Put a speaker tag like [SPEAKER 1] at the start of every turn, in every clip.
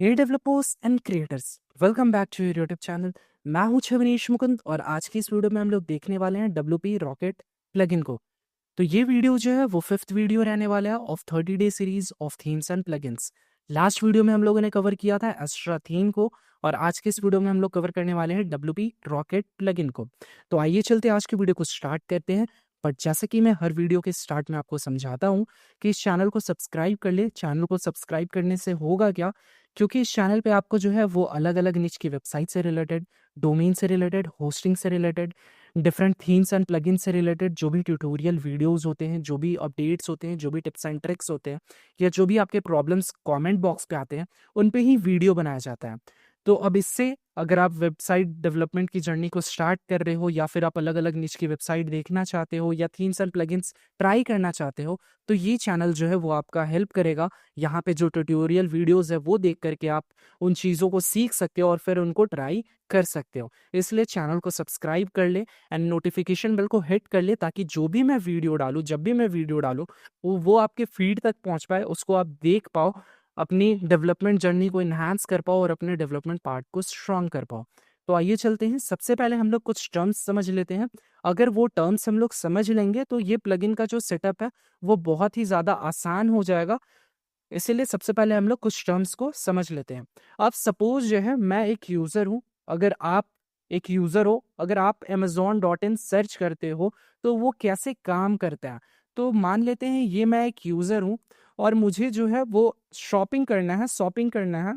[SPEAKER 1] Hey developers and creators, welcome back to your YouTube channel. मैं हूं छवनीश मुकुंद और आज की इस वीडियो में हम लोग देखने वाले हैं WP रॉकेट प्लगइन को। तो ये वीडियो जो है वो फिफ्थ वीडियो रहने वाला है of 30 day series of themes and plugins. Last video में हम लोगों ने कवर किया था एस्ट्रा थीम को और आज के इस वीडियो में हम लोग कवर करने वाले हैं WP रॉकेट प्लगइन को। तो आइए चलते आज की वीडियो को स्टार्ट करते हैं। बट जैसे कि मैं हर वीडियो के स्टार्ट में आपको समझाता हूँ कि इस चैनल को सब्सक्राइब कर ले। चैनल को सब्सक्राइब करने से होगा क्या, क्योंकि इस चैनल पे आपको जो है वो अलग अलग निच की वेबसाइट से रिलेटेड, डोमेन से रिलेटेड, होस्टिंग से related, different themes and plugin से रिलेटेड जो भी ट्यूटोरियल वीडियोस होते हैं, जो भी अपडेट्स होते हैं, जो भी टिप्स एंड ट्रिक्स होते हैं या जो भी आपके प्रॉब्लम्स कमेंट बॉक्स पे आते हैं, उन पे ही वीडियो बनाया जाता है। तो अब इससे अगर आप वेबसाइट डेवलपमेंट की जर्नी को स्टार्ट कर रहे हो या फिर आप अलग अलग निच की वेबसाइट देखना चाहते हो या थीम्स एंड प्लगइन्स ट्राई करना चाहते हो, तो ये चैनल जो है वो आपका हेल्प करेगा। यहाँ पे जो ट्यूटोरियल वीडियोस है वो देख करके आप उन चीज़ों को सीख सकते हो और फिर उनको ट्राई कर सकते हो। इसलिए चैनल को सब्सक्राइब कर ले एंड नोटिफिकेशन बेल को हिट कर ले, ताकि जो भी मैं वीडियो डालूँ, जब भी मैं वीडियो डालूँ, वो आपके फीड तक पहुँच पाए, उसको आप देख पाओ, अपनी डेवलपमेंट जर्नी को इन्हांस कर पाओ और अपने डेवलपमेंट पार्ट को स्ट्रॉन्ग कर पाओ। तो आइए चलते हैं, सबसे पहले हम लोग कुछ टर्म्स समझ लेते हैं। अगर वो टर्म्स हम लोग समझ लेंगे तो ये प्लगइन का जो सेटअप है वो बहुत ही ज़्यादा आसान हो जाएगा। इसीलिए सबसे पहले हम लोग कुछ टर्म्स को समझ लेते हैं। अब सपोज जो है मैं एक यूज़र हूँ, अगर आप एक यूज़र हो, अगर आप amazon.in सर्च करते हो तो वो कैसे काम करता है। तो मान लेते हैं ये मैं एक यूज़र हूँ और मुझे जो है वो शॉपिंग करना है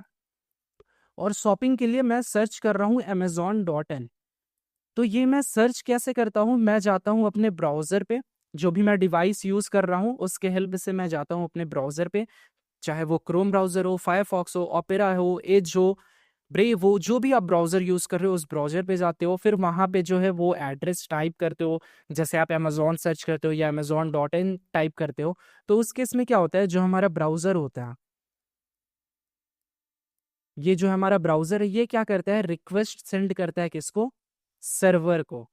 [SPEAKER 1] और शॉपिंग के लिए मैं सर्च कर रहा हूँ amazon.in। तो ये मैं सर्च कैसे करता हूँ, मैं जाता हूँ अपने ब्राउज़र पे, जो भी मैं डिवाइस यूज़ कर रहा हूँ उसके हेल्प से मैं जाता हूँ अपने ब्राउज़र पे, चाहे वो क्रोम ब्राउज़र हो, फायरफॉक्स हो, ओपेरा हो, एज हो, ब्रेव हो, जो भी आप ब्राउज़र यूज़ कर रहे हो उस ब्राउज़र पे जाते हो, फिर वहाँ पे जो है वो एड्रेस टाइप करते हो। जैसे आप अमेज़न सर्च करते हो या amazon.in टाइप करते हो, तो उस केस में क्या होता है, जो हमारा ब्राउज़र होता है, ये जो हमारा ब्राउज़र है ये क्या करता है, रिक्वेस्ट सेंड करता है किसको? सर्वर को।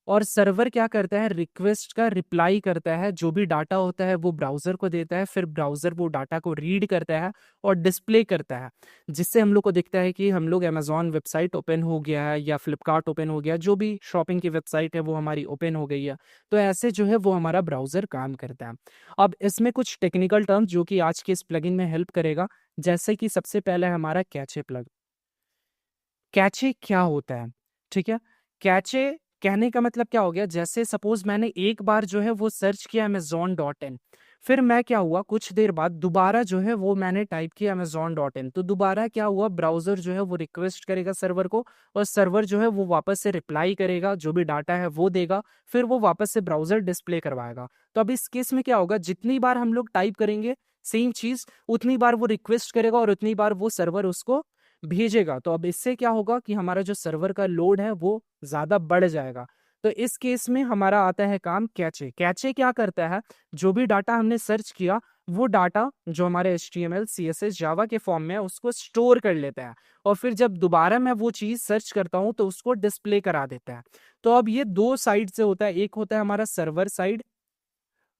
[SPEAKER 1] और सर्वर क्या करता है, रिक्वेस्ट का रिप्लाई करता है, जो भी डाटा होता है वो ब्राउज़र को देता है, फिर ब्राउज़र वो डाटा को रीड करता है और डिस्प्ले करता है, जिससे हम लोग को दिखता है कि हम लोग अमेज़न वेबसाइट ओपन हो गया है या फ्लिपकार्ट ओपन हो गया, जो भी शॉपिंग की वेबसाइट है वो हमारी ओपन हो गई है। तो ऐसे जो है वो हमारा ब्राउज़र काम करता है। अब इसमें कुछ टेक्निकल टर्म्स जो कि आज के इस प्लगइन में हेल्प करेगा, जैसे कि सबसे पहला है हमारा कैचे प्लग। कैचे क्या होता है? ठीक है? कैचे कहने का मतलब क्या हो गया, जैसे सपोज़ मैंने एक बार जो है वो सर्च किया amazon.in, फिर मैं क्या हुआ, कुछ देर बाद दोबारा जो है वो मैंने टाइप किया amazon.in, तो दोबारा क्या हुआ, ब्राउज़र जो है वो रिक्वेस्ट करेगा सर्वर को और सर्वर जो है वो वापस से रिप्लाई करेगा, जो भी डाटा है वो देगा, फिर वो वापस से ब्राउज़र डिस्प्ले करवाएगा। तो अब इस केस में क्या होगा, जितनी बार हम लोग टाइप करेंगे सेम चीज़, उतनी बार वो रिक्वेस्ट करेगा और उतनी बार वो सर्वर उसको भेजेगा। तो अब इससे क्या होगा कि हमारा जो सर्वर का लोड है वो ज़्यादा बढ़ जाएगा। तो इस केस में हमारा आता है काम कैचे। कैचे क्या करता है, जो भी डाटा हमने सर्च किया वो डाटा जो हमारे HTML, CSS, जावा के फॉर्म में है उसको स्टोर कर लेता है और फिर जब दोबारा मैं वो चीज़ सर्च करता हूँ तो उसको डिस्प्ले करा देता है। तो अब ये 2 साइड से होता है, एक होता है हमारा सर्वर साइड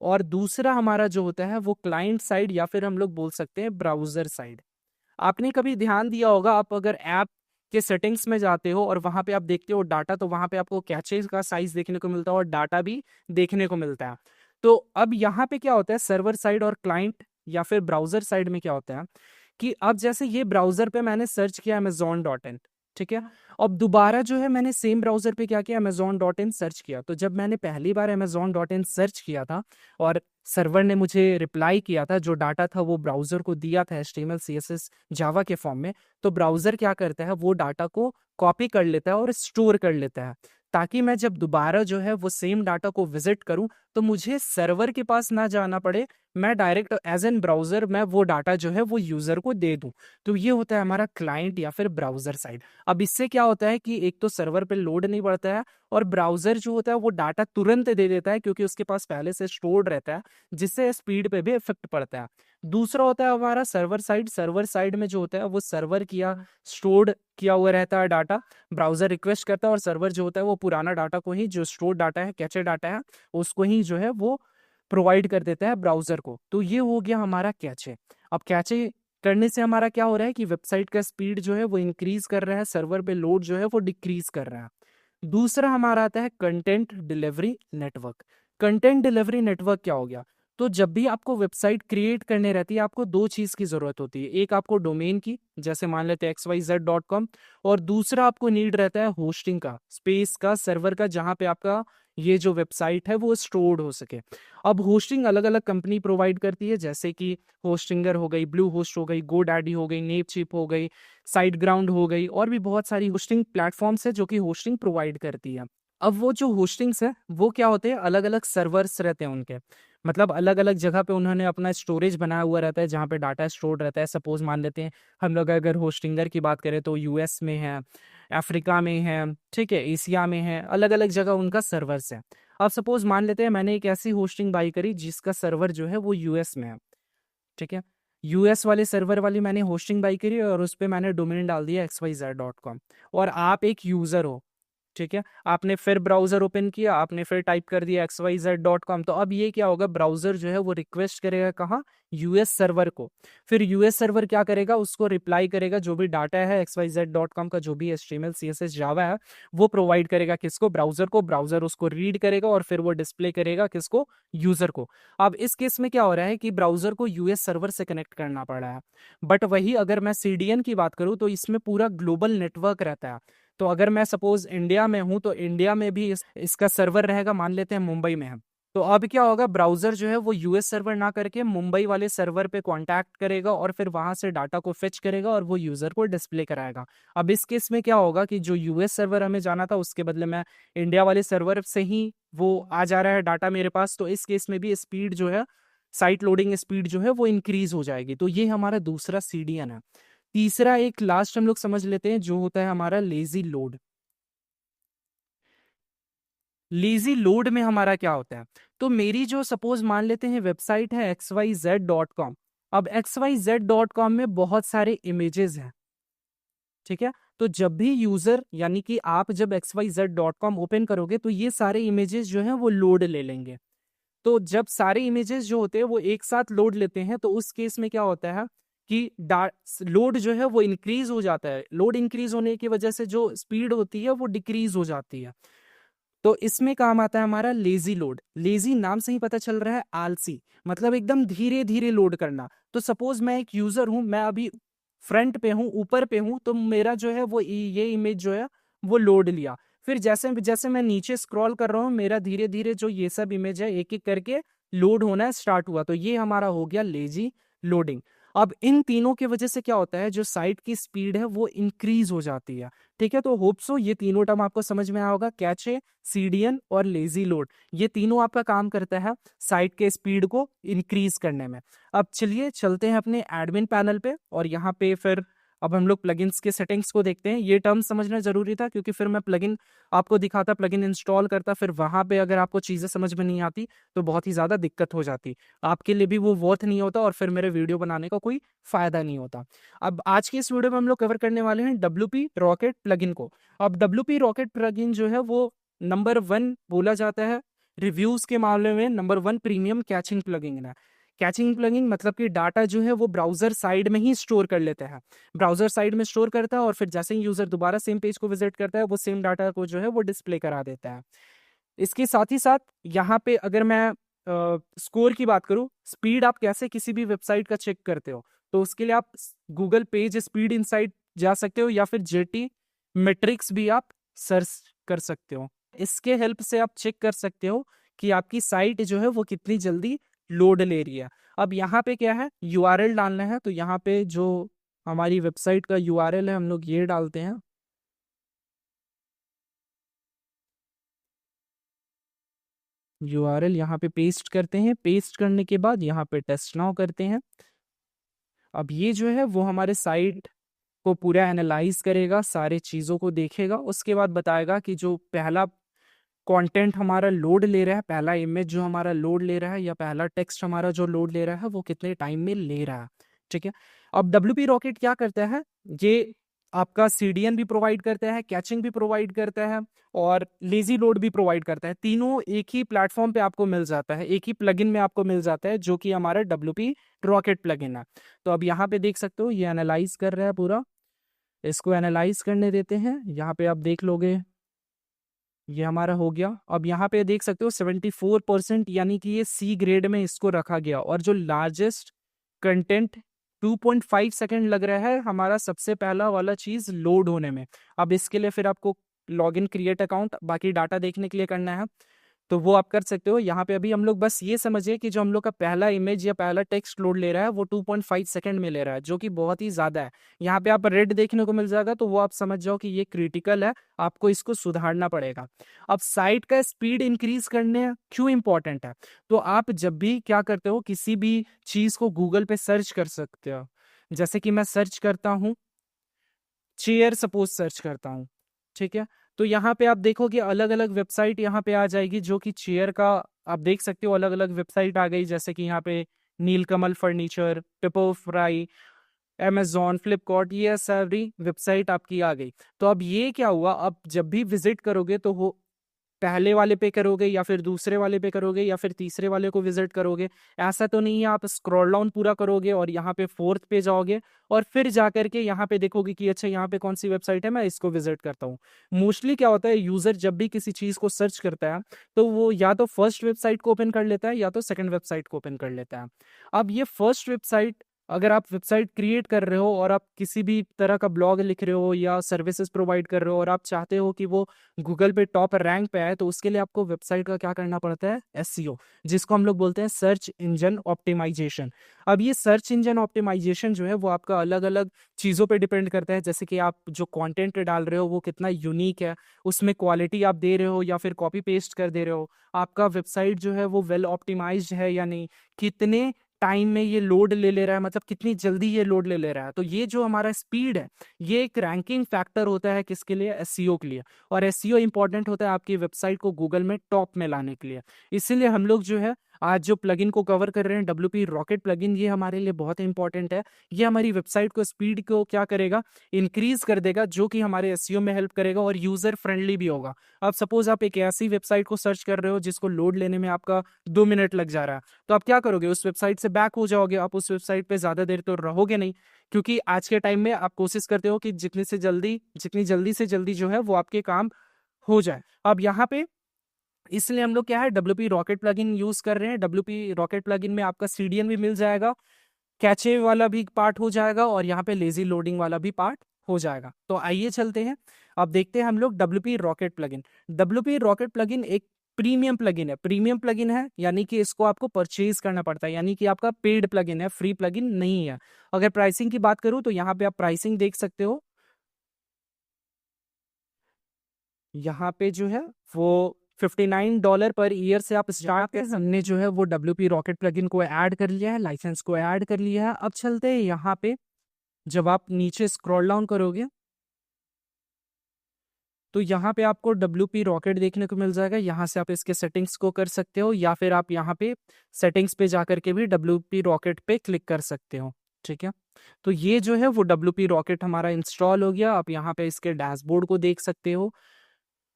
[SPEAKER 1] और दूसरा हमारा जो होता है वो क्लाइंट साइड या फिर हम लोग बोल सकते हैं ब्राउज़र साइड। आपने कभी ध्यान दिया होगा, आप अगर ऐप के सेटिंग्स में जाते हो और वहां पे आप देखते हो डाटा, तो वहां पे आपको कैचे का साइज देखने को मिलता है और डाटा भी देखने को मिलता है। तो अब यहाँ पे क्या होता है, सर्वर साइड और क्लाइंट या फिर ब्राउजर साइड में क्या होता है कि अब जैसे ये ब्राउजर पे मैंने सर्च किया amazon.in, ठीक है, अब दोबारा जो है मैंने सेम ब्राउजर पे क्या किया, amazon.in सर्च किया। तो जब मैंने पहली बार amazon.in सर्च किया था और सर्वर ने मुझे रिप्लाई किया था, जो डाटा था वो ब्राउज़र को दिया था HTML, CSS, जावा के फॉर्म में, तो ब्राउज़र क्या करता है, वो डाटा को कॉपी कर लेता है और स्टोर कर लेता है, ताकि मैं जब दोबारा जो है वो सेम डाटा को विजिट करूं तो मुझे सर्वर के पास ना जाना पड़े, मैं डायरेक्ट एज एन ब्राउज़र मैं वो डाटा जो है वो यूज़र को दे दूं। तो ये होता है हमारा क्लाइंट या फिर ब्राउज़र साइड। अब इससे क्या होता है कि एक तो सर्वर पे लोड नहीं बढ़ता है और ब्राउज़र जो होता है वो डाटा तुरंत दे देता है, क्योंकि उसके पास पहले से स्टोर्ड रहता है, जिससे स्पीड पे भी इफेक्ट पड़ता है। दूसरा होता है हमारा सर्वर साइड में जो होता है वो सर्वर किया स्टोर्ड किया हुआ रहता है डाटा, ब्राउजर रिक्वेस्ट करता है और सर्वर जो होता है वो पुराना डाटा को ही, जो स्टोर्ड डाटा है, कैचे डाटा है, उसको ही जो है वो प्रोवाइड कर देता है ब्राउजर को। तो ये हो गया हमारा कैचे। अब कैचे करने से हमारा क्या हो रहा है कि वेबसाइट का स्पीड जो है वो इंक्रीज कर रहा है, सर्वर पे लोड जो है वो डिक्रीज कर रहा है। दूसरा हमारा आता है content delivery network. Content delivery network क्या हो गया? तो जब भी आपको वेबसाइट क्रिएट करने रहती है, आपको दो चीज की जरूरत होती है। एक आपको डोमेन की, जैसे मान लेते हैं xyz.com, और दूसरा आपको नीड रहता है होस्टिंग का, स्पेस का, सर्वर का, जहां पे आपका ये जो वेबसाइट है वो स्टोर्ड हो सके। अब होस्टिंग अलग अलग कंपनी प्रोवाइड करती है, जैसे कि होस्टिंगर हो गई, ब्लू होस्ट हो गई, गोडैडी हो गई, नेपचिप हो गई, साइट ग्राउंड हो गई, और भी बहुत सारी होस्टिंग प्लेटफॉर्म्स है जो कि होस्टिंग प्रोवाइड करती है। अब वो जो होस्टिंग्स है वो क्या होते हैं, अलग अलग सर्वर्स रहते हैं उनके, मतलब अलग अलग जगह पे उन्होंने अपना स्टोरेज बनाया हुआ रहता है जहाँ पे डाटा स्टोर रहता है। सपोज मान लेते हैं हम लोग अगर होस्टिंगर की बात करें तो यूएस में है, अफ्रीका में है, ठीक है, एशिया में है, अलग अलग जगह उनका सर्वर्स है। अब सपोज मान लेते हैं मैंने एक ऐसी होस्टिंग बाई करी जिसका सर्वर जो है वो यूएस में है, ठीक है। यूएस वाले सर्वर वाली मैंने होस्टिंग बाई करी और उस पर मैंने डोमेन डाल दिया xyz.com, और आप एक यूजर हो, ठीक है। आपने फिर ब्राउजर ओपन किया, आपने फिर टाइप कर दिया xyz.com, तो अब ये क्या होगा, ब्राउजर जो है वो रिक्वेस्ट करेगा कहाँ, यूएस सर्वर को। फिर यूएस सर्वर क्या करेगा, उसको रिप्लाई करेगा, जो भी डाटा है xyz.com का, जो भी HTML CSS जावा है, वो प्रोवाइड करेगा किसको, ब्राउजर को। ब्राउजर उसको रीड करेगा और फिर वो डिस्प्ले करेगा किसको, यूजर को। अब इस केस में क्या हो रहा है कि ब्राउजर को यूएस सर्वर से कनेक्ट करना पड़ा है। बट वही अगर मैं CDN की बात करूं तो इसमें पूरा ग्लोबल नेटवर्क रहता है। तो अगर मैं सपोज इंडिया में हूं तो इंडिया में भी इसका सर्वर रहेगा, मान लेते हैं मुंबई में है। तो अब क्या होगा, ब्राउजर जो है वो यूएस सर्वर ना करके मुंबई वाले सर्वर पे कांटेक्ट करेगा और फिर वहां से डाटा को फेच करेगा और वो यूजर को डिस्प्ले कराएगा। अब इस केस में क्या होगा कि जो यूएस सर्वर हमें जाना था उसके बदले में इंडिया वाले सर्वर से ही वो आ जा रहा है डाटा मेरे पास। तो इस केस में भी स्पीड जो है, साइट लोडिंग स्पीड जो है वो इंक्रीज हो जाएगी। तो ये हमारा दूसरा CDN है। तीसरा एक लास्ट हम लोग समझ लेते हैं जो होता है हमारा लेजी लोड। लेजी लोड में हमारा क्या होता है, तो मेरी जो सपोज मान लेते हैं वेबसाइट है xyz.com। अब xyz.com में बहुत सारे इमेजेस हैं, ठीक है। तो जब भी यूजर यानी कि आप जब xyz.com ओपन करोगे तो ये सारे इमेजेस जो हैं वो लोड ले लेंगे। तो जब सारे इमेजेस जो होते हैं वो एक साथ लोड लेते हैं तो उस केस में क्या होता है कि लोड जो है वो इंक्रीज हो जाता है। लोड इंक्रीज होने की वजह से जो स्पीड होती है वो डिक्रीज हो जाती है। तो इसमें काम आता है हमारा लेजी लोड। लेजी नाम से ही पता चल रहा है, आलसी, मतलब एकदम धीरे धीरे लोड करना। तो सपोज मैं एक यूजर हूं, मैं अभी फ्रंट पे हूं, ऊपर पे हूं, तो मेरा जो है वो ये इमेज जो है वो लोड लिया। फिर जैसे जैसे मैं नीचे स्क्रॉल कर रहा हूँ, मेरा धीरे धीरे जो ये सब इमेज है एक एक करके लोड होना स्टार्ट हुआ। तो ये हमारा हो गया लेजी लोडिंग। अब इन तीनों की वजह से क्या होता है, जो साइट की स्पीड है वो इंक्रीज हो जाती है, ठीक है। तो होप सो ये तीनों टर्म आपको समझ में आया होगा, कैचे, CDN और लेजी लोड। ये तीनों आपका काम करता है साइट के स्पीड को इंक्रीज करने में। अब चलिए चलते हैं अपने एडमिन पैनल पे, और यहाँ पे फिर अब हम लोग प्लगइन्स के सेटिंग्स को देखते हैं। ये टर्म समझना जरूरी था क्योंकि फिर मैं प्लगइन आपको दिखाता, प्लगइन इंस्टॉल करता, फिर वहां पे अगर आपको चीजें समझ में नहीं आती तो बहुत ही ज्यादा दिक्कत हो जाती, आपके लिए भी वो वर्थ नहीं होता और फिर मेरे वीडियो बनाने का कोई फायदा नहीं होता। अब आज की इस वीडियो में हम लोग कवर करने वाले हैं WP रॉकेट प्लगइन को। अब WP रॉकेट प्लगइन जो है वो नंबर 1 बोला जाता है रिव्यूज के मामले में, नंबर 1 प्रीमियम कैचिंग प्लगइन है। कैचिंग प्लगइन मतलब कि डाटा जो है वो ब्राउजर साइड में ही स्टोर कर लेता है, ब्राउजर साइड में स्टोर करता है और फिर जैसे ही यूजर दोबारा सेम पेज को विजिट करता है वो सेम डाटा को जो है वो डिस्प्ले करा देता है। इसके साथ ही साथ यहाँ पे अगर मैं स्कोर की बात करूँ, स्पीड आप कैसे किसी भी वेबसाइट का चेक करते हो, तो उसके लिए आप गूगल पेज स्पीड इनसाइट जा सकते हो या फिर जेटी मेट्रिक्स भी आप सर्च कर सकते हो। इसके हेल्प से आप चेक कर सकते हो कि आपकी साइट जो है वो कितनी जल्दी लोड ले रही है। अब यहाँ पे क्या है, URL डालना है, तो यहाँ पे जो हमारी वेबसाइट का URL है हम लोग ये डालते हैं। URL यहाँ पे पेस्ट करते हैं, पेस्ट करने के बाद यहाँ पे टेस्ट नाउ करते हैं। अब ये जो है वो हमारे साइट को पूरा एनालाइज करेगा, सारे चीज़ों को देखेगा, उसके बाद बताएगा कि जो पहला कंटेंट हमारा लोड ले रहा है, पहला इमेज जो हमारा लोड ले रहा है या पहला टेक्स्ट हमारा जो लोड ले रहा है वो कितने टाइम में ले रहा है, ठीक है। अब WP रॉकेट क्या करता है, ये आपका CDN भी प्रोवाइड करता है, कैचिंग भी प्रोवाइड करता है और लेजी लोड भी प्रोवाइड करता है। तीनों एक ही प्लेटफॉर्म पे आपको मिल जाता है, एक ही प्लगइन में आपको मिल जाता है, जो कि हमारा WP रॉकेट प्लगइन है। तो अब यहाँ पे देख सकते हो ये एनालाइज कर रहा है पूरा, इसको एनालाइज करने देते हैं। यहाँ पे आप देख लोगे ये हमारा हो गया। अब यहाँ पे देख सकते हो 74%, यानी कि ये C ग्रेड में इसको रखा गया। और जो लार्जेस्ट कंटेंट 2.5 सेकेंड लग रहा है हमारा सबसे पहला वाला चीज लोड होने में। अब इसके लिए फिर आपको लॉगिन क्रिएट अकाउंट बाकी डाटा देखने के लिए करना है, तो वो आप कर सकते हो। यहाँ पे अभी हम लोग बस ये समझिए कि जो हम लोग का पहला इमेज या पहला टेक्स्ट लोड ले रहा है वो 2.5 सेकंड में ले रहा है, जो कि बहुत ही ज्यादा है। यहाँ पे आप रेड देखने को मिल जाएगा, तो वो आप समझ जाओ कि ये क्रिटिकल है, आपको इसको सुधारना पड़ेगा। अब साइट का स्पीड इंक्रीज करने क्यों इंपॉर्टेंट है, तो आप जब भी क्या करते हो किसी भी चीज को गूगल पे सर्च कर सकते हो। जैसे कि मैं सर्च करता हूँ चेयर, सपोज सर्च करता हूँ, ठीक है, तो यहाँ पे आप देखोगे अलग अलग वेबसाइट यहाँ पे आ जाएगी, जो कि चेयर का आप देख सकते हो अलग अलग वेबसाइट आ गई। जैसे कि यहाँ पे Nilkamal furniture, Pepperfry, Amazon, Flipkart, ये सारी वेबसाइट आपकी आ गई। तो अब ये क्या हुआ, अब जब भी विजिट करोगे तो वो पहले वाले पे करोगे या फिर दूसरे वाले पे करोगे या फिर तीसरे वाले को विजिट करोगे, ऐसा तो नहीं है। आप स्क्रॉल डाउन पूरा करोगे और यहाँ पे फोर्थ पे जाओगे और फिर जाकर के यहाँ पे देखोगे कि अच्छा यहाँ पे कौन सी वेबसाइट है, मैं इसको विजिट करता हूँ। मोस्टली क्या होता है, यूजर जब भी किसी चीज को सर्च करता है तो वो या तो फर्स्ट वेबसाइट को ओपन कर लेता है या तो सेकंड वेबसाइट को ओपन कर लेता है। अब ये फर्स्ट वेबसाइट, अगर आप वेबसाइट क्रिएट कर रहे हो और आप किसी भी तरह का ब्लॉग लिख रहे हो या सर्विसेज प्रोवाइड कर रहे हो और आप चाहते हो कि वो गूगल पे टॉप रैंक पे आए, तो उसके लिए आपको वेबसाइट का क्या करना पड़ता है, SEO, जिसको हम लोग बोलते हैं सर्च इंजन ऑप्टिमाइजेशन। अब ये सर्च इंजन ऑप्टिमाइजेशन जो है वो आपका अलग अलग चीज़ों पे डिपेंड करता है। जैसे कि आप जो कंटेंट डाल रहे हो वो कितना यूनिक है, उसमें क्वालिटी आप दे रहे हो या फिर कॉपी पेस्ट कर दे रहे हो, आपका वेबसाइट जो है वो वेल ऑप्टिमाइज्ड है या नहीं, कितने टाइम में ये लोड ले रहा है, मतलब कितनी जल्दी ये लोड ले रहा है। तो ये जो हमारा स्पीड है ये एक रैंकिंग फैक्टर होता है किसके लिए, SEO के लिए। और SEO इंपॉर्टेंट होता है आपकी वेबसाइट को गूगल में टॉप में लाने के लिए। इसीलिए हम लोग जो है आज जो प्लगइन को कवर कर रहे हैं WP रॉकेट प्लगइन, ये हमारे लिए बहुत इंपॉर्टेंट है। ये हमारी वेबसाइट को स्पीड को क्या करेगा, इंक्रीज कर देगा, जो कि हमारे SEO में हेल्प करेगा और यूजर फ्रेंडली भी होगा। अब सपोज आप एक ऐसी वेबसाइट को सर्च कर रहे हो जिसको लोड लेने में आपका 2 मिनट लग जा रहा है, तो आप क्या करोगे, उस वेबसाइट से बैक हो जाओगे। आप उस वेबसाइट पे ज्यादा देर तो रहोगे नहीं, क्योंकि आज के टाइम में आप कोशिश करते हो कि जितनी जल्दी से जल्दी जो है वो आपके काम हो जाए। अब यहाँ पे इसलिए हम लोग क्या है WP रॉकेट प्लगइन यूज कर रहे हैं। WP रॉकेट प्लगइन में आपका CDN भी मिल जाएगा, कैचे वाला भी पार्ट हो जाएगा और यहाँ पे लेजी लोडिंग वाला भी पार्ट हो जाएगा। तो आइए चलते हैं, अब देखते हैं हम लोग WP rocket plugin. WP rocket plugin एक प्रीमियम प्लगइन है। प्रीमियम प्लगइन है यानी कि इसको आपको परचेज करना पड़ता है, यानी कि आपका पेड प्लगइन है, फ्री प्लगइन नहीं है। अगर प्राइसिंग की बात करूं तो यहाँ पे आप प्राइसिंग देख सकते हो, यहाँ पे जो है वो $59 पर ईयर से आप स्टार्ट कर। हमने जो है वो WP रॉकेट प्लगइन को ऐड कर लिया है, लाइसेंस को ऐड कर लिया है। अब चलते हैं यहाँ पे, जब आप नीचे स्क्रॉल डाउन करोगे तो यहाँ पे आपको WP रॉकेट देखने को मिल जाएगा। यहाँ से आप इसके सेटिंग्स को कर सकते हो या फिर आप यहाँ पे सेटिंग्स पे जाकर के भी WP रॉकेट पे क्लिक कर सकते हो, ठीक है। तो ये जो है वो WP रॉकेट हमारा इंस्टॉल हो गया। आप यहाँ पे इसके डैशबोर्ड को देख सकते हो।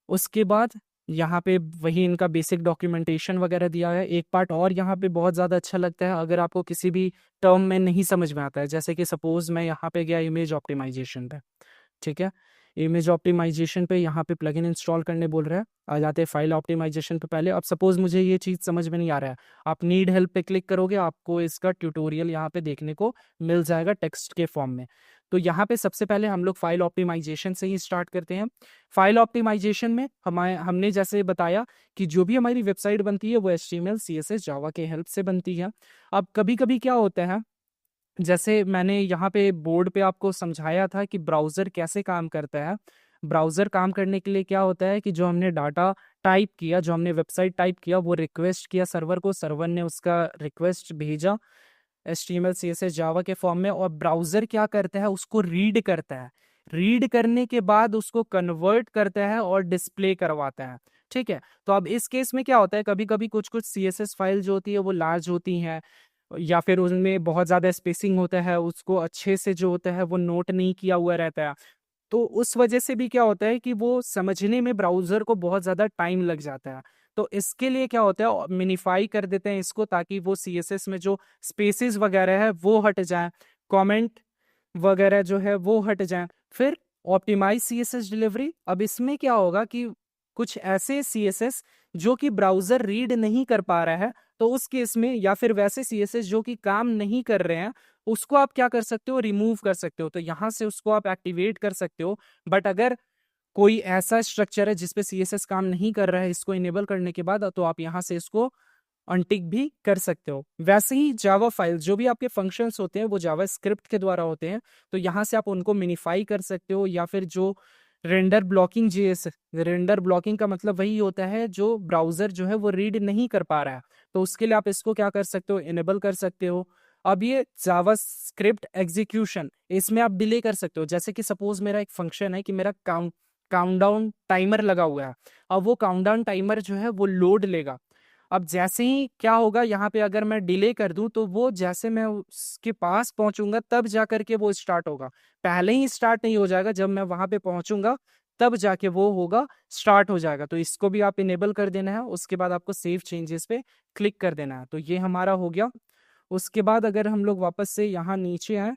[SPEAKER 1] उसके बाद यहाँ पे वही इनका बेसिक डॉक्यूमेंटेशन वगैरह दिया है। एक पार्ट और यहाँ पे बहुत ज़्यादा अच्छा लगता है, अगर आपको किसी भी टर्म में नहीं समझ में आता है, जैसे कि सपोज मैं यहाँ पे गया इमेज ऑप्टिमाइजेशन पे, ठीक है, इमेज ऑप्टिमाइजेशन पे यहाँ पे प्लगइन इंस्टॉल करने बोल रहा है। आ जाते हैं फाइल ऑप्टिमाइजेशन पे पहले। अब सपोज मुझे ये चीज़ समझ में नहीं आ रहा है, आप नीड हेल्प पे क्लिक करोगे, आपको इसका ट्यूटोरियल यहाँ पे देखने को मिल जाएगा टेक्स्ट के फॉर्म में। तो यहाँ पे सबसे पहले हम लोग फाइल ऑप्टिमाइजेशन से ही स्टार्ट करते हैं। फाइल ऑप्टिमाइजेशन में हमने जैसे बताया कि जो भी हमारी वेबसाइट बनती है वो HTML CSS जावा के हेल्प से बनती है। अब कभी कभी क्या होता है, जैसे मैंने यहाँ पे बोर्ड पे आपको समझाया था कि ब्राउज़र कैसे काम करता है। ब्राउज़र काम करने के लिए क्या होता है कि जो हमने डाटा टाइप किया, जो हमने वेबसाइट टाइप किया, वो रिक्वेस्ट किया सर्वर को, सर्वर ने उसका रिक्वेस्ट भेजा HTML CSS जावा के फॉर्म में, और ब्राउज़र क्या करता है, उसको रीड करता है। रीड करने के बाद उसको कन्वर्ट करता है और डिस्प्ले करवाता है, ठीक है। तो अब इस केस में क्या होता है, कभी कभी कुछ कुछ CSS फाइल जो होती है वो लार्ज होती हैं या फिर उनमें बहुत ज़्यादा स्पेसिंग होता है, उसको अच्छे से जो होता है वो नोट नहीं किया हुआ रहता है। तो उस वजह से भी क्या होता है कि वो समझने में ब्राउजर को बहुत ज़्यादा टाइम लग जाता है। तो इसके लिए क्या होता है, मिनिफाई कर देते हैं इसको, ताकि वो सीएसएस में जो स्पेसेस वगैरह है वो हट जाए, कमेंट वगैरह जो है वो हट जाए। फिर ऑप्टिमाइज सीएसएस डिलीवरी। अब इसमें क्या होगा कि कुछ ऐसे सीएसएस जो कि ब्राउजर रीड नहीं कर पा रहा है, तो उस केस में, या फिर वैसे सीएसएस जो कि काम नहीं कर रहे हैं, उसको आप क्या कर सकते हो, रिमूव कर सकते हो। तो यहां से उसको आप एक्टिवेट कर सकते हो। बट अगर कोई ऐसा स्ट्रक्चर है जिसपे सीएसएस काम नहीं कर रहा है इसको इनेबल करने के बाद, तो आप यहां से इसको अनटिक भी कर सकते हो। वैसे ही जावा फाइल, जो भी आपके फंक्शंस होते हैं वो जावा स्क्रिप्ट के द्वारा होते हैं, तो यहाँ से आप उनको मिनिफाई कर सकते हो। या फिर जो render blocking JS, render blocking का मतलब वही होता है जो ब्राउजर जो है वो रीड नहीं कर पा रहा है, तो उसके लिए आप इसको क्या कर सकते हो, इनेबल कर सकते हो। अब ये जावा स्क्रिप्ट एग्जीक्यूशन, इसमें आप डिले कर सकते हो। जैसे कि सपोज मेरा एक फंक्शन है कि मेरा काउंटडाउन टाइमर लगा हुआ है, अब वो काउंटडाउन टाइमर जो है वो लोड लेगा। अब जैसे ही क्या होगा, यहाँ पे अगर मैं डिले कर दूं तो वो जैसे मैं उसके पास पहुंचूंगा तब जा करके वो स्टार्ट होगा, पहले ही स्टार्ट नहीं हो जाएगा। जब मैं वहां पे पहुंचूंगा तब जाके वो होगा, स्टार्ट हो जाएगा। तो इसको भी आप इनेबल कर देना है। उसके बाद आपको सेव चेंजेस पे क्लिक कर देना है। तो ये हमारा हो गया। उसके बाद अगर हम लोग वापस से यहाँ नीचे आए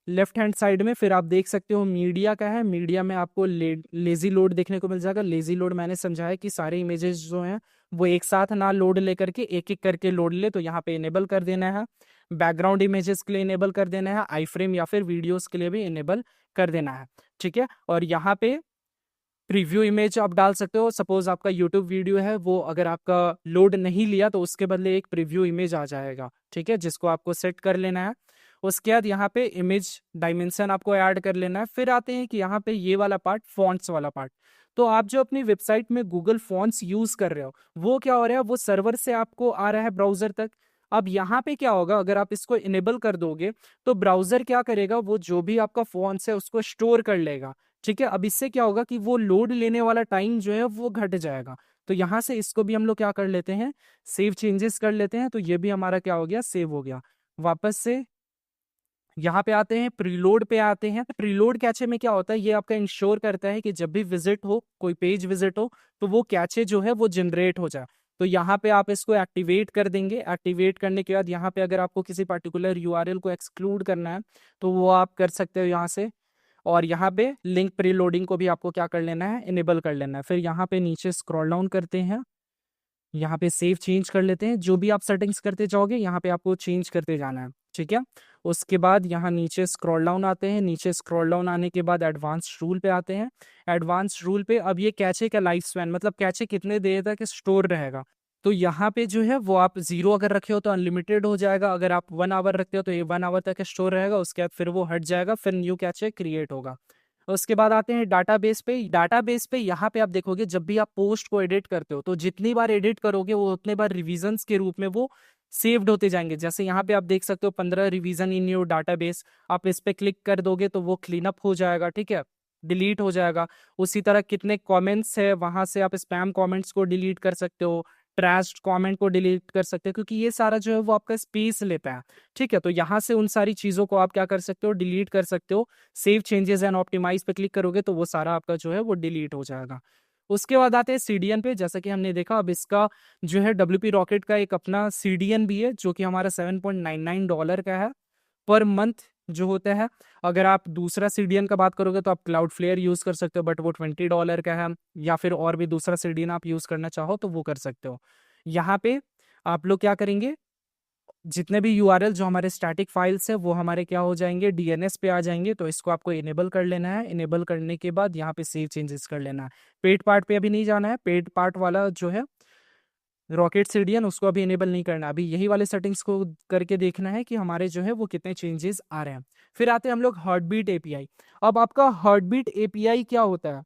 [SPEAKER 1] लेफ्ट हैंड साइड में, फिर आप देख सकते हो मीडिया का है। मीडिया में आपको लेजी लोड देखने को मिल जाएगा। लेजी लोड मैंने समझाया कि सारे इमेजेस जो हैं वो एक साथ ना लोड लेकर के एक एक करके लोड ले, तो यहाँ पे इनेबल कर देना है। बैकग्राउंड इमेजेस के लिए इनेबल कर देना है। आई फ्रेम या फिर वीडियोस के लिए भी इनेबल कर देना है। ठीक है। और यहाँ पे प्रीव्यू इमेज आप डाल सकते हो। सपोज आपका यूट्यूब वीडियो है, वो अगर आपका लोड नहीं लिया तो उसके बदले एक प्रीव्यू इमेज आ जाएगा। ठीक है, जिसको आपको सेट कर लेना है। उसके बाद यहाँ पे इमेज डायमेंशन आपको ऐड कर लेना है। फिर आते हैं कि यहाँ पे ये वाला पार्ट, फॉन्ट्स वाला पार्ट। तो आप जो अपनी वेबसाइट में गूगल फॉन्ट्स यूज कर रहे हो, वो क्या हो रहा है, वो सर्वर से आपको आ रहा है ब्राउजर तक। अब यहाँ पे क्या होगा, अगर आप इसको इनेबल कर दोगे तो ब्राउजर क्या करेगा, वो जो भी आपका फॉन्ट्स है उसको स्टोर कर लेगा। ठीक है। अब इससे क्या होगा कि वो लोड लेने वाला टाइम जो है वो घट जाएगा। तो यहाँ से इसको भी हम लोग क्या कर लेते हैं, सेव चेंजेस कर लेते हैं। तो ये भी हमारा क्या हो गया, सेव हो गया। वापस से यहाँ पे आते हैं, प्रीलोड पे आते हैं। प्रीलोड कैचे में क्या होता है, ये आपका इंश्योर करता है कि जब भी विजिट हो, कोई पेज विजिट हो, तो वो कैचे जो है वो जनरेट हो जाए। तो यहाँ पे आप इसको एक्टिवेट कर देंगे। एक्टिवेट करने के बाद यहाँ पे अगर आपको किसी पर्टिकुलर यूआरएल को एक्सक्लूड करना है तो वो आप कर सकते हो यहाँ से। और यहाँ पे लिंक प्रीलोडिंग को भी आपको क्या कर लेना है, इनेबल कर लेना है। फिर यहाँ पे नीचे स्क्रॉल डाउन करते हैं, यहाँ पे सेव चेंज कर लेते हैं। जो भी आप सेटिंग्स करते जाओगे यहाँ पे आपको चेंज करते जाना है। ठीक है। उसके बाद यहाँ नीचे स्क्रॉल डाउन आते हैं। नीचे स्क्रॉल डाउन आने के बाद एडवांस रूल पे आते हैं। एडवांस रूल पे अब ये कैचे का लाइफ स्पैन, मतलब कैचे कितने देर तक स्टोर रहेगा। तो यहाँ पे जो है वो आप 0 अगर रखे हो तो अनलिमिटेड हो जाएगा। अगर आप 1 आवर रखते हो तो ये 1 आवर तक स्टोर रहेगा। उसके बाद फिर वो हट जाएगा, फिर न्यू कैचे क्रिएट होगा। उसके बाद आते हैं डाटाबेस पे। डाटाबेस पे यहाँ पे आप देखोगे, जब भी आप पोस्ट को एडिट करते हो तो जितनी बार एडिट करोगे वो उतने बार रिवीजन्स के रूप में वो सेव्ड होते जाएंगे। जैसे यहाँ पे आप देख सकते हो 15 रिवीजन इन योर डाटाबेस। आप इस पे क्लिक कर दोगे तो वो क्लीन अप हो जाएगा। ठीक है, डिलीट हो जाएगा। उसी तरह कितने कमेंट्स है, वहां से आप स्पैम कमेंट्स को डिलीट कर सकते हो, ट्रैश्ड कमेंट को डिलीट कर सकते हो, क्योंकि ये सारा जो है वो आपका स्पेस लेता है। ठीक है, तो यहाँ से उन सारी चीजों को आप क्या कर सकते हो, डिलीट कर सकते हो। सेव चेंजेस एंड ऑप्टिमाइज पे क्लिक करोगे तो वो सारा आपका जो है वो डिलीट हो जाएगा। उसके बाद आते हैं सीडीएन पे। जैसा कि हमने देखा, अब इसका जो है WP रॉकेट का एक अपना सीडीएन भी है, जो कि हमारा $7.99 का है पर मंथ जो होता है। अगर आप दूसरा सीडीएन का बात करोगे तो आप क्लाउडफ्लेयर यूज कर सकते हो, बट वो $20 का है। या फिर और भी दूसरा सीडीएन आप यूज करना चाहो तो वो कर सकते हो। यहाँ पे आप लोग क्या करेंगे, जितने भी यूआरएल जो हमारे स्टैटिक फाइल्स है वो हमारे क्या हो जाएंगे, डीएनएस पे आ जाएंगे। तो इसको आपको इनेबल कर लेना है। इनेबल करने के बाद यहाँ पे सेव चेंजेस कर लेना है। पेड पार्ट पे अभी नहीं जाना है। पेड पार्ट वाला जो है रॉकेट सीडीएन, उसको अभी इनेबल नहीं करना। अभी यही वाले सेटिंग्स को करके देखना है कि हमारे जो है वो कितने चेंजेस आ रहे हैं। फिर आते हैं हम लोग हार्टबीट एपीआई। अब आपका हार्टबीट एपीआई क्या होता है,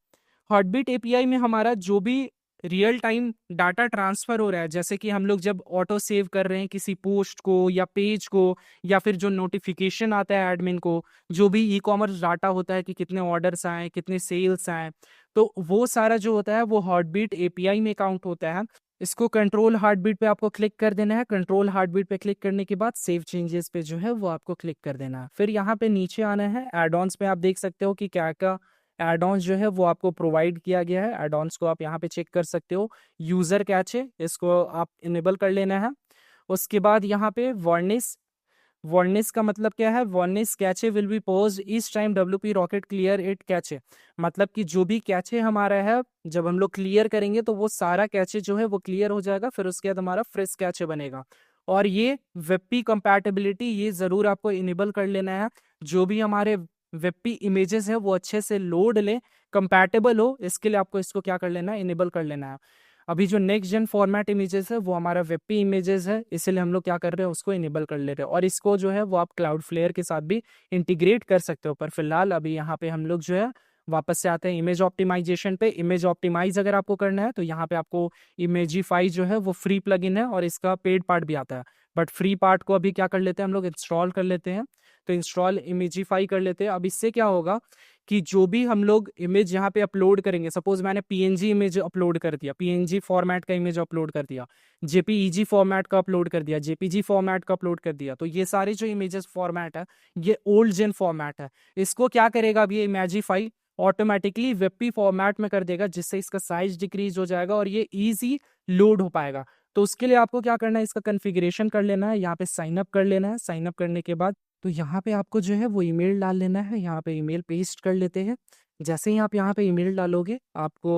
[SPEAKER 1] हार्टबीट एपीआई में हमारा जो भी रियल टाइम डाटा ट्रांसफर हो रहा है, जैसे कि हम लोग जब ऑटो सेव कर रहे हैं किसी पोस्ट को या पेज को, या फिर जो नोटिफिकेशन आता है एडमिन को, जो भी ई कॉमर्स डाटा होता है कि कितने ऑर्डर्स आए, कितने सेल्स आए, तो वो सारा जो होता है वो हार्टबीट एपीआई में काउंट होता है। इसको कंट्रोल हार्ट बीट पे आपको क्लिक कर देना है। कंट्रोल हार्ट बीट पे क्लिक करने के बाद सेव चेंजेस पे जो है वो आपको क्लिक कर देना है। फिर यहाँ पे नीचे आना है, एड ऑन्स पे आप देख सकते हो कि क्या क्या एड ऑन्स जो है वो आपको प्रोवाइड किया गया है। एड ऑन्स को आप यहाँ पे चेक कर सकते हो। यूजर कैचे, इसको आप इनेबल कर लेना है। उसके बाद यहाँ पे वार्निश, वार्निश का मतलब क्या है? Varnish cache will be pose each time WP rocket clear it cache. मतलब कि जो भी कैचे हमारा है, जब हम लोग क्लियर करेंगे तो वो सारा कैचे जो है वो क्लियर हो जाएगा, फिर उसके बाद हमारा फ्रेश कैचे बनेगा। और ये वेबपी कंपैटिबिलिटी ये जरूर आपको इनेबल कर लेना है। जो भी हमारे वेबपी इमेजेस है वो अच्छे से लोड ले, कंपैटिबल हो, इसके लिए आपको इसको क्या कर लेना है? इनेबल कर लेना है। अभी जो नेक्स्ट जेन फॉर्मेट इमेजेस है वो हमारा वेबपी इमेजेस है, इसलिए हम लोग क्या कर रहे हैं? उसको इनेबल कर ले रहे हैं। और इसको जो है वो आप क्लाउड फ्लेयर के साथ भी इंटीग्रेट कर सकते हो। पर फिलहाल अभी यहाँ पे हम लोग जो है वापस से आते हैं इमेज ऑप्टिमाइजेशन पे। इमेज ऑप्टिमाइज अगर आपको करना है तो यहाँ पे आपको इमेजिफाई जो है वो फ्री प्लगइन है और इसका पेड पार्ट भी आता है। बट फ्री पार्ट को अभी क्या कर लेते हैं हम लोग? इंस्टॉल कर लेते हैं। तो इंस्टॉल इमेजिफाई कर लेते हैं। अब इससे क्या होगा कि जो भी हम लोग इमेज यहाँ पे अपलोड करेंगे, सपोज मैंने PNG इमेज अपलोड कर दिया, PNG फॉर्मेट का इमेज अपलोड कर दिया, JPEG फॉर्मेट का अपलोड कर दिया, JPG फॉर्मेट का अपलोड कर दिया, तो ये सारे जो इमेजेस फॉर्मेट है ये ओल्ड जेन फॉर्मेट है। इसको क्या करेगा अब ये इमेजिफाई? ऑटोमेटिकली वेबपी फॉर्मेट में कर देगा, जिससे इसका साइज डिक्रीज हो जाएगा और ये ईजी लोड हो पाएगा। तो उसके लिए आपको क्या करना है? इसका कन्फिग्रेशन कर लेना है, यहाँ पे साइन अप कर लेना है। साइन अप करने के बाद तो यहाँ पे आपको जो है वो ईमेल डाल लेना है। यहाँ पे ईमेल पेस्ट कर लेते हैं। जैसे ही आप यहाँ पे ईमेल डालोगे आपको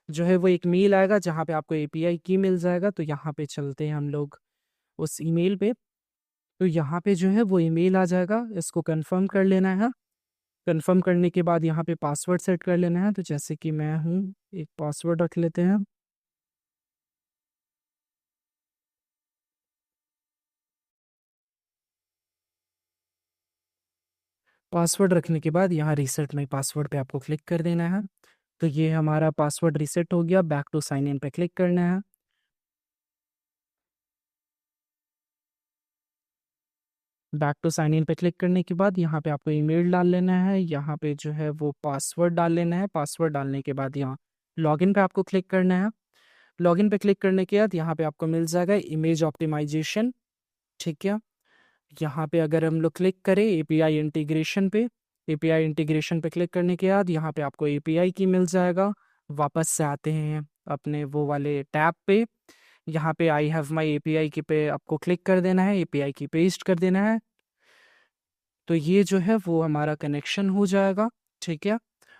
[SPEAKER 1] जो है वो एक मेल आएगा जहाँ पे आपको API की मिल जाएगा। तो यहाँ पे चलते हैं हम लोग उस ईमेल पे। तो यहाँ पे जो है वो ईमेल आ जाएगा, इसको कंफर्म कर लेना है। कंफर्म करने के बाद यहाँ पे पासवर्ड सेट कर लेना है। तो जैसे कि मैं हूँ, एक पासवर्ड रख लेते हैं। पासवर्ड रखने के बाद यहाँ रीसेट माई पासवर्ड पे आपको क्लिक कर देना है। तो ये हमारा पासवर्ड रीसेट हो गया। बैक टू साइन इन पे क्लिक करना है। बैक टू साइन इन पे क्लिक करने के बाद यहाँ पे आपको ईमेल डाल लेना है। यहाँ पे जो है वो पासवर्ड डाल लेना है। पासवर्ड डालने के बाद यहाँ लॉगिन पे आपको क्लिक करना है। लॉगिन पे क्लिक करने के बाद यहाँ पे आपको मिल जाएगा इमेज ऑप्टिमाइजेशन। ठीक है, यहाँ पे अगर हम लोग क्लिक करें API इंटीग्रेशन पे, API इंटीग्रेशन पे क्लिक करने के बाद यहाँ पे आपको API की मिल जाएगा। वापस से आते हैं अपने वो वाले टैब पे। यहाँ पे आई हैव माई API की पे आपको क्लिक कर देना है, API की पेस्ट कर देना है। तो ये जो है वो हमारा कनेक्शन हो जाएगा। ठीक है,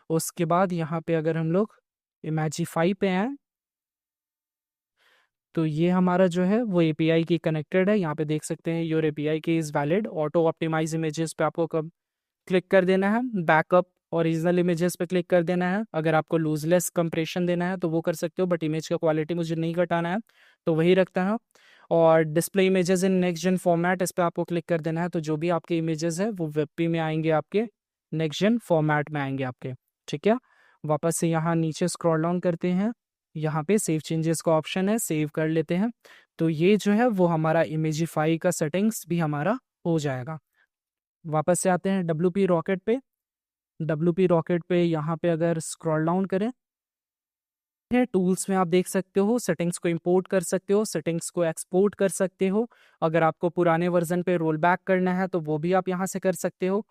[SPEAKER 1] उसके बाद यहाँ पे अगर हम लोग इमेजिफाई पे हैं तो ये हमारा जो है वो API की कनेक्टेड है। यहाँ पे देख सकते हैं your API key is valid. Auto optimize images पे आपको कब क्लिक कर देना है। बैकअप ओरिजिनल इमेजेस पे क्लिक कर देना है। अगर आपको लूजलेस कंप्रेशन देना है तो वो कर सकते हो, बट इमेज का क्वालिटी मुझे नहीं घटाना है तो वही रखता है। और display images in next gen format, इस पर आपको क्लिक कर देना है। तो जो भी आपके इमेजेस है वो वेबपी में आएंगे, आपके नेक्स्ट जेन फॉर्मेट में आएंगे आपके। ठीक है, वापस से यहाँ नीचे स्क्रॉल डाउन करते हैं। यहाँ पे सेव चेंजेस का ऑप्शन है, सेव कर लेते हैं। तो ये जो है वो हमारा इमेजिफाई का सेटिंग्स भी हमारा हो जाएगा। वापस से आते हैं WP रॉकेट पे। WP रॉकेट पे यहाँ पे अगर स्क्रॉल डाउन करें, टूल्स में आप देख सकते हो सेटिंग्स को इंपोर्ट कर सकते हो, सेटिंग्स को एक्सपोर्ट कर सकते हो। अगर आपको पुराने वर्जन पे रोल बैक करना है तो वो भी आप यहाँ से कर सकते हो।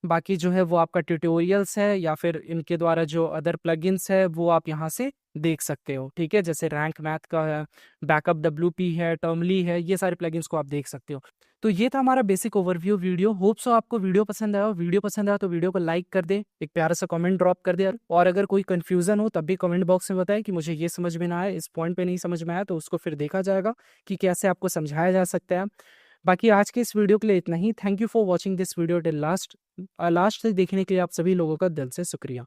[SPEAKER 1] बाकी जो है वो आपका ट्यूटोरियल्स है या फिर इनके द्वारा जो अदर प्लगइन्स है वो आप यहाँ से देख सकते हो। ठीक है, जैसे रैंक मैथ का है, बैकअप WP है, टर्मली है, ये सारे प्लगइन्स को आप देख सकते हो। तो ये था हमारा basic overview video. Hope so आपको वीडियो पसंद आया। वीडियो पसंद आया तो वीडियो को लाइक कर दे, एक प्यारा सा कमेंट ड्रॉप कर दे, और अगर कोई कंफ्यूजन हो तब भी कमेंट बॉक्स में बताएं कि मुझे ये समझ में ना आया, इस पॉइंट पे नहीं समझ में आया, तो उसको फिर देखा जाएगा कि कैसे आपको समझाया जा सकता है। बाकी आज के इस वीडियो के लिए इतना ही। Thank you for watching this video till last. Last तक देखने के लिए आप सभी लोगों का दिल से शुक्रिया।